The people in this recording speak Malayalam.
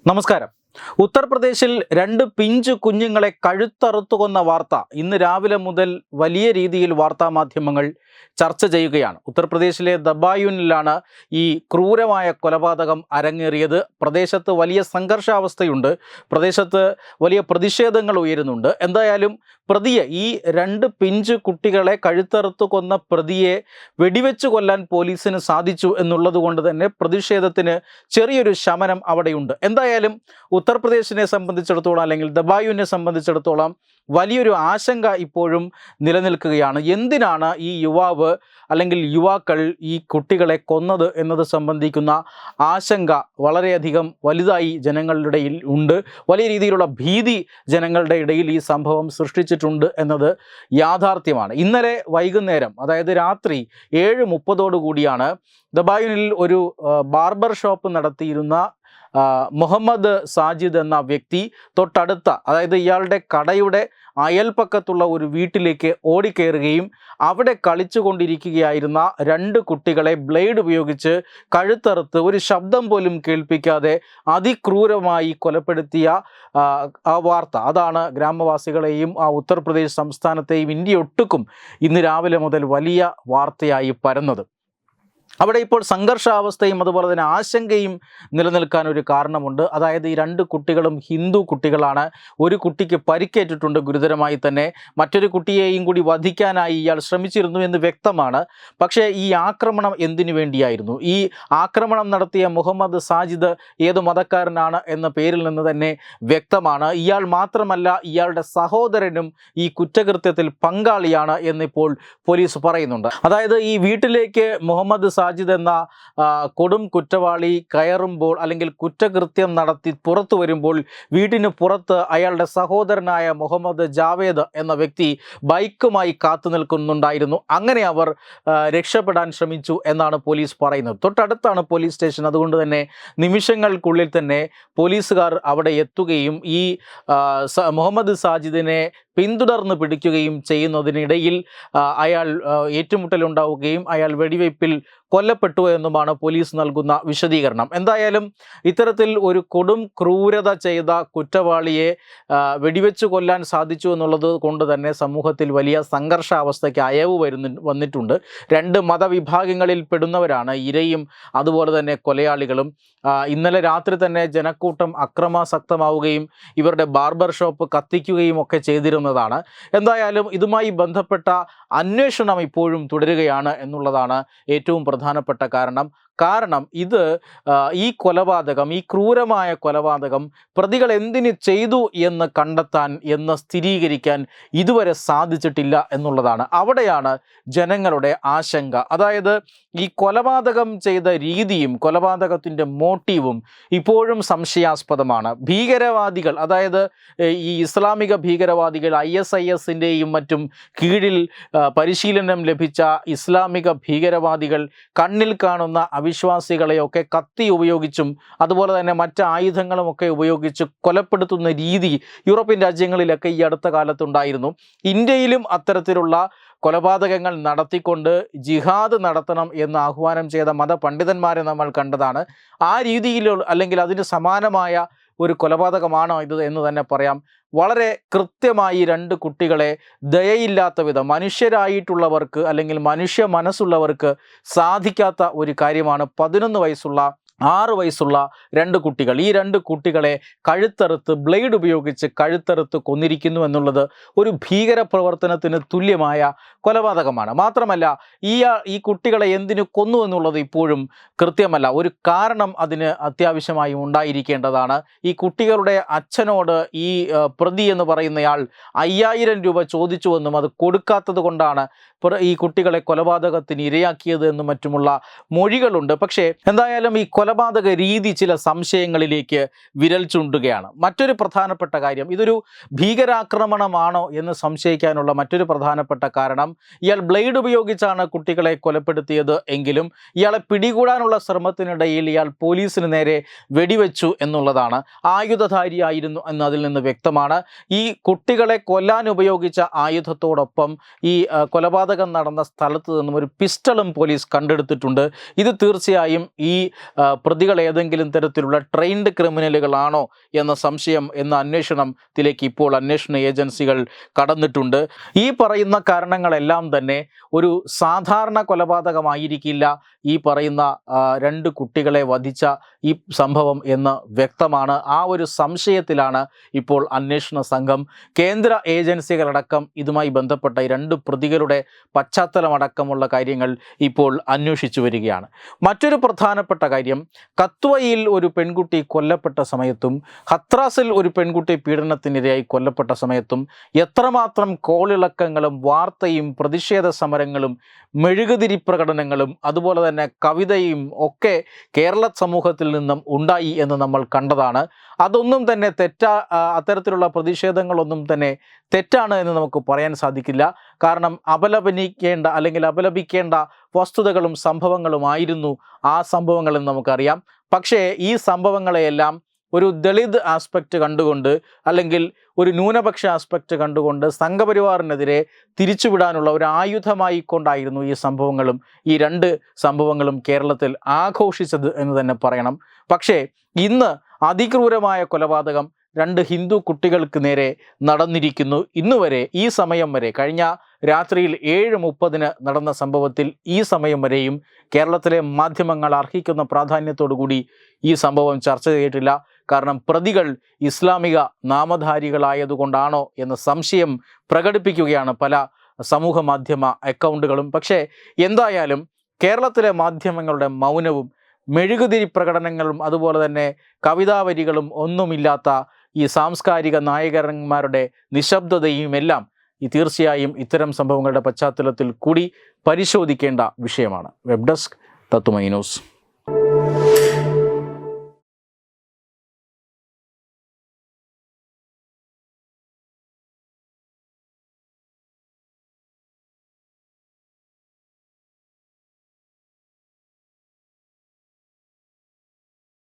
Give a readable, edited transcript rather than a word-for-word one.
നമസ്കാരം. ഉത്തർപ്രദേശിൽ 2 പിഞ്ചു കുഞ്ഞുങ്ങളെ കഴുത്തറുത്തു കൊന്ന വാർത്ത ഇന്ന് രാവിലെ മുതൽ വലിയ രീതിയിൽ വാർത്താമാധ്യമങ്ങൾ ചർച്ച ചെയ്യുകയാണ്. ഉത്തർപ്രദേശിലെ ദബായൂനിലാണ് ഈ ക്രൂരമായ കൊലപാതകം അരങ്ങേറിയത്. പ്രദേശത്ത് വലിയ സംഘർഷാവസ്ഥയുണ്ട്. പ്രദേശത്ത് വലിയ പ്രതിഷേധങ്ങൾ ഉയരുന്നുണ്ട്. എന്തായാലും പ്രതിയെ, ഈ 2 പിഞ്ചു കുട്ടികളെ കഴുത്തറുത്തു കൊന്ന പ്രതിയെ വെടിവെച്ച് കൊല്ലാൻ പോലീസിന് സാധിച്ചു എന്നുള്ളത് കൊണ്ട് തന്നെ പ്രതിഷേധത്തിന് ചെറിയൊരു ശമനം അവിടെയുണ്ട്. എന്തായാലും ഉത്തർപ്രദേശിനെ സംബന്ധിച്ചിടത്തോളം, അല്ലെങ്കിൽ ദബായൂവിനെ സംബന്ധിച്ചിടത്തോളം വലിയൊരു ആശങ്ക ഇപ്പോഴും നിലനിൽക്കുകയാണ്. എന്തിനാണ് ഈ യുവാവ് അല്ലെങ്കിൽ യുവാക്കൾ ഈ കുട്ടികളെ കൊന്നത് എന്നത് സംബന്ധിക്കുന്ന ആശങ്ക വളരെയധികം വലുതായി ജനങ്ങളുടെ ഇടയിൽ ഉണ്ട്. വലിയ രീതിയിലുള്ള ഭീതി ജനങ്ങളുടെ ഇടയിൽ ഈ സംഭവം സൃഷ്ടിച്ചിട്ടുണ്ട് എന്നത് യാഥാർത്ഥ്യമാണ്. ഇന്നലെ വൈകുന്നേരം, അതായത് രാത്രി 7:30 കൂടിയാണ് ദബായൂനിൽ ഒരു ബാർബർ ഷോപ്പ് നടത്തിയിരുന്ന മുഹമ്മദ് സാജിദ് എന്ന വ്യക്തി തൊട്ടടുത്ത, അതായത് ഇയാളുടെ കടയുടെ അയൽപ്പക്കത്തുള്ള ഒരു വീട്ടിലേക്ക് ഓടിക്കയറുകയും അവിടെ കളിച്ചുകൊണ്ടിരിക്കുകയായിരുന്ന 2 കുട്ടികളെ ബ്ലേഡ് ഉപയോഗിച്ച് കഴുത്തറുത്ത് ഒരു ശബ്ദം പോലും കേൾപ്പിക്കാതെ അതിക്രൂരമായി കൊലപ്പെടുത്തിയ ആ വാർത്ത, അതാണ് ഗ്രാമവാസികളെയും ആ ഉത്തർപ്രദേശ് സംസ്ഥാനത്തെയും ഇന്ത്യയൊട്ടുക്കും ഇന്ന് രാവിലെ മുതൽ വലിയ വാർത്തയായി പരന്നത്. അവിടെ ഇപ്പോൾ സംഘർഷാവസ്ഥയും അതുപോലെ തന്നെ ആശങ്കയും നിലനിൽക്കാൻ ഒരു കാരണമുണ്ട്. അതായത് ഈ 2 കുട്ടികളും ഹിന്ദു കുട്ടികളാണ്. ഒരു കുട്ടിക്ക് പരിക്കേറ്റിട്ടുണ്ട് ഗുരുതരമായി തന്നെ. മറ്റൊരു കുട്ടിയെയും കൂടി വധിക്കാനായി ഇയാൾ ശ്രമിച്ചിരുന്നു എന്ന് വ്യക്തമാണ്. പക്ഷേ ഈ ആക്രമണം എന്തിനു വേണ്ടിയായിരുന്നു? ഈ ആക്രമണം നടത്തിയ മുഹമ്മദ് സാജിദ് ഏത് മതക്കാരനാണ് എന്ന പേരിൽ നിന്ന് തന്നെ വ്യക്തമാണ്. ഇയാൾ മാത്രമല്ല, ഇയാളുടെ സഹോദരനും ഈ കുറ്റകൃത്യത്തിൽ പങ്കാളിയാണ് എന്നിപ്പോൾ പോലീസ് പറയുന്നുണ്ട്. അതായത് ഈ വീട്ടിലേക്ക് മുഹമ്മദ് സാജിദ് എന്ന കൊടും കുറ്റവാളി കയറുമ്പോൾ, അല്ലെങ്കിൽ കുറ്റകൃത്യം നടത്തി പുറത്തു വരുമ്പോൾ, വീട്ടിന് പുറത്ത് അയാളുടെ സഹോദരനായ മുഹമ്മദ് ജാവേദ് എന്ന വ്യക്തി ബൈക്കുമായി കാത്തു നിൽക്കുന്നുണ്ടായിരുന്നു. അങ്ങനെ അവർ രക്ഷപ്പെടാൻ ശ്രമിച്ചു എന്നാണ് പോലീസ് പറയുന്നത്. തൊട്ടടുത്താണ് പോലീസ് സ്റ്റേഷൻ. അതുകൊണ്ട് തന്നെ നിമിഷങ്ങൾക്കുള്ളിൽ തന്നെ പോലീസുകാർ അവിടെ എത്തുകയും ഈ മുഹമ്മദ് സാജിദിനെ പിന്തുടർന്ന് പിടിക്കുകയും ചെയ്യുന്നതിനിടയിൽ അയാൾ ഏറ്റുമുട്ടലുണ്ടാവുകയും അയാൾ വെടിവയ്പിൽ കൊല്ലപ്പെട്ടു എന്നുമാണ് പോലീസ് നൽകുന്ന വിശദീകരണം. എന്തായാലും ഇത്തരത്തിൽ ഒരു കൊടും ക്രൂരത ചെയ്ത കുറ്റവാളിയെ വെടിവെച്ച് കൊല്ലാൻ സാധിച്ചു എന്നുള്ളത് കൊണ്ട് തന്നെ സമൂഹത്തിൽ വലിയ സംഘർഷാവസ്ഥയ്ക്ക് അയവ് വന്നിട്ടുണ്ട്. 2 മതവിഭാഗങ്ങളിൽ പെടുന്നവരാണ് ഇരയും അതുപോലെ തന്നെ കൊലയാളികളും. ഇന്നലെ രാത്രി തന്നെ ജനക്കൂട്ടം അക്രമാസക്തമാവുകയും ഇവരുടെ ബാർബർ ഷോപ്പ് കത്തിക്കുകയും ഒക്കെ ചെയ്തിരുന്നതാണ്. എന്തായാലും ഇതുമായി ബന്ധപ്പെട്ട അന്വേഷണം ഇപ്പോഴും തുടരുകയാണ് എന്നുള്ളതാണ് ഏറ്റവും പ്രധാനപ്പെട്ട കാരണം ഇത് ഈ കൊലപാതകം, ഈ ക്രൂരമായ കൊലപാതകം പ്രതികൾ എന്തിന് ചെയ്തു എന്ന് കണ്ടെത്താൻ, എന്ന് സ്ഥിരീകരിക്കാൻ ഇതുവരെ സാധിച്ചിട്ടില്ല എന്നുള്ളതാണ്. അവിടെയാണ് ജനങ്ങളുടെ ആശങ്ക. അതായത് ഈ കൊലപാതകം ചെയ്ത രീതിയും കൊലപാതകത്തിൻ്റെ മോട്ടീവും ഇപ്പോഴും സംശയാസ്പദമാണ്. ഭീകരവാദികൾ, അതായത് ഈ ഇസ്ലാമിക ഭീകരവാദികൾ, ISISൻ്റെയും മറ്റും കീഴിൽ പരിശീലനം ലഭിച്ച ഇസ്ലാമിക ഭീകരവാദികൾ കണ്ണിൽ കാണുന്ന അവിശ്വാസികളെയൊക്കെ കത്തി ഉപയോഗിച്ചും അതുപോലെ തന്നെ മറ്റ് ആയുധങ്ങളുമൊക്കെ ഉപയോഗിച്ച് കൊലപ്പെടുത്തുന്ന രീതി യൂറോപ്യൻ രാജ്യങ്ങളിലൊക്കെ ഈ അടുത്ത കാലത്തുണ്ടായിരുന്നു. ഇന്ത്യയിലും അത്തരത്തിലുള്ള കൊലപാതകങ്ങൾ നടത്തിക്കൊണ്ട് ജിഹാദ് നടത്തണം എന്ന് ആഹ്വാനം ചെയ്ത മതപണ്ഡിതന്മാരെ നമ്മൾ കണ്ടതാണ്. ആ രീതിയിൽ, അല്ലെങ്കിൽ അതിന് സമാനമായ ഒരു കൊലപാതകമാണോ ഇത് എന്ന് തന്നെ പറയാം. വളരെ കൃത്യമായി 2 കുട്ടികളെ ദയയില്ലാത്ത വിധം, മനുഷ്യരായിട്ടുള്ളവർക്ക് അല്ലെങ്കിൽ മനുഷ്യ മനസ്സുള്ളവർക്ക് സാധിക്കാത്ത ഒരു കാര്യമാണ് 11 വയസ്സുള്ള 6 വയസ്സുള്ള 2 കുട്ടികൾ. ഈ 2 കുട്ടികളെ കഴുത്തറുത്ത്, ബ്ലേഡ് ഉപയോഗിച്ച് കഴുത്തറുത്ത് കൊന്നിരിക്കുന്നു എന്നുള്ളത് ഒരു ഭീകര പ്രവർത്തനത്തിന് തുല്യമായ കൊലപാതകമാണ്. മാത്രമല്ല, ഈ കുട്ടികളെ എന്തിനു കൊന്നു എന്നുള്ളത് ഇപ്പോഴും കൃത്യമല്ല. ഒരു കാരണം അതിന് അത്യാവശ്യമായും ഉണ്ടായിരിക്കേണ്ടതാണ്. ഈ കുട്ടികളുടെ അച്ഛനോട് ഈ പ്രതി എന്ന് പറയുന്നയാൾ 5000 രൂപ ചോദിച്ചുവെന്നും അത് കൊടുക്കാത്തത് കൊണ്ടാണ് ഈ കുട്ടികളെ കൊലപാതകത്തിന് ഇരയാക്കിയത് എന്നും മറ്റുമുള്ള മൊഴികളുണ്ട്. പക്ഷേ എന്തായാലും ഈ കൊലപാതക രീതി ചില സംശയങ്ങളിലേക്ക് വിരൽ ചൂണ്ടുകയാണ്. മറ്റൊരു പ്രധാനപ്പെട്ട കാര്യം, ഇതൊരു ഭീകരാക്രമണമാണോ എന്ന് സംശയിക്കാനുള്ള മറ്റൊരു പ്രധാനപ്പെട്ട കാരണം, ഇയാൾ ബ്ലേഡ് ഉപയോഗിച്ചാണ് കുട്ടികളെ കൊലപ്പെടുത്തിയത് എങ്കിലും ഇയാളെ പിടികൂടാനുള്ള ശ്രമത്തിനിടയിൽ ഇയാൾ പോലീസിന് നേരെ വെടിവെച്ചു എന്നുള്ളതാണ്. ആയുധധാരിയായിരുന്നു എന്ന് അതിൽ നിന്ന് വ്യക്തമാണ്. ഈ കുട്ടികളെ കൊല്ലാൻ ഉപയോഗിച്ച ആയുധത്തോടൊപ്പം ഈ കൊലപാതകം നടന്ന സ്ഥലത്ത് നിന്നും ഒരു പിസ്റ്റളും പോലീസ് കണ്ടെടുത്തിട്ടുണ്ട്. ഇത് തീർച്ചയായും ഈ പ്രതികൾ ഏതെങ്കിലും തരത്തിലുള്ള ട്രെയിൻഡ് ക്രിമിനലുകളാണോ എന്ന സംശയം എന്ന അന്വേഷണത്തിലേക്ക് ഇപ്പോൾ അന്വേഷണ ഏജൻസികൾ കടന്നിട്ടുണ്ട്. ഈ പറയുന്ന കാരണങ്ങളെല്ലാം തന്നെ ഒരു സാധാരണ കൊലപാതകമായിരിക്കില്ല ഈ പറയുന്ന 2 കുട്ടികളെ വധിച്ച ഈ സംഭവം എന്ന് വ്യക്തമാണ്. ആ ഒരു സംശയത്തിലാണ് ഇപ്പോൾ അന്വേഷണ സംഘം കേന്ദ്ര ഏജൻസികളടക്കം ഇതുമായി ബന്ധപ്പെട്ട 2 പ്രതികളുടെ പശ്ചാത്തലമടക്കമുള്ള കാര്യങ്ങൾ ഇപ്പോൾ അന്വേഷിച്ചു വരികയാണ്. മറ്റൊരു പ്രധാനപ്പെട്ട കാര്യം, കത്വയിൽ ഒരു പെൺകുട്ടി കൊല്ലപ്പെട്ട സമയത്തും ഹത്രാസിൽ ഒരു പെൺകുട്ടി പീഡനത്തിനിരയായി കൊല്ലപ്പെട്ട സമയത്തും എത്രമാത്രം കോളിളക്കങ്ങളും വാർത്തയും പ്രതിഷേധ സമരങ്ങളും മെഴുകുതിരി പ്രകടനങ്ങളും അതുപോലെ തന്നെ കവിതയും ഒക്കെ കേരള സമൂഹത്തിൽ നിന്നും ഉണ്ടായി എന്ന് നമ്മൾ കണ്ടതാണ്. അതൊന്നും തന്നെ അത്തരത്തിലുള്ള പ്രതിഷേധങ്ങളൊന്നും തന്നെ തെറ്റാണ് എന്ന് നമുക്ക് പറയാൻ സാധിക്കില്ല. കാരണം അപലപിക്കേണ്ട വസ്തുതകളും സംഭവങ്ങളുമായിരുന്നു ആ സംഭവങ്ങളെന്ന് നമുക്കറിയാം. പക്ഷേ ഈ സംഭവങ്ങളെയെല്ലാം ഒരു ദളിത് ആസ്പെക്റ്റ് കണ്ടുകൊണ്ട് അല്ലെങ്കിൽ ഒരു ന്യൂനപക്ഷ ആസ്പെക്റ്റ് കണ്ടുകൊണ്ട് സംഘപരിവാറിനെതിരെ തിരിച്ചുവിടാനുള്ള ഒരു ആയുധമായി കൊണ്ടായിരുന്നു ഈ 2 സംഭവങ്ങളും കേരളത്തിൽ ആഘോഷിച്ചത് എന്ന് തന്നെ പറയണം. പക്ഷേ ഇന്ന് അതിക്രൂരമായ കൊലപാതകം 2 ഹിന്ദു കുട്ടികൾക്ക് നേരെ നടന്നിരിക്കുന്നു. ഇന്നുവരെ ഈ സമയം വരെ കഴിഞ്ഞ രാത്രിയിൽ 7:30 നടന്ന സംഭവത്തിൽ ഈ സമയം വരെയും കേരളത്തിലെ മാധ്യമങ്ങൾ അർഹിക്കുന്ന പ്രാധാന്യത്തോടുകൂടി ഈ സംഭവം ചർച്ച ചെയ്തിട്ടില്ല. കാരണം പ്രതികൾ ഇസ്ലാമിക നാമധാരികളായതുകൊണ്ടാണോ എന്ന സംശയം പ്രകടിപ്പിക്കുകയാണ് പല സമൂഹ മാധ്യമ അക്കൗണ്ടുകളും. പക്ഷേ എന്തായാലും കേരളത്തിലെ മാധ്യമങ്ങളുടെ മൗനവും മെഴുകുതിരി പ്രകടനങ്ങളും അതുപോലെ തന്നെ കവിതാവരികളും ഒന്നുമില്ലാത്ത ഈ സാംസ്കാരിക നായകന്മാരുടെ നിശബ്ദതയുമെല്ലാം തീർച്ചയായും ഇത്തരം സംഭവങ്ങളുടെ പശ്ചാത്തലത്തിൽ കൂടി പരിശോധിക്കേണ്ട വിഷയമാണ്. വെബ് ഡെസ്ക് തത്തുമൈ ന്യൂസ്.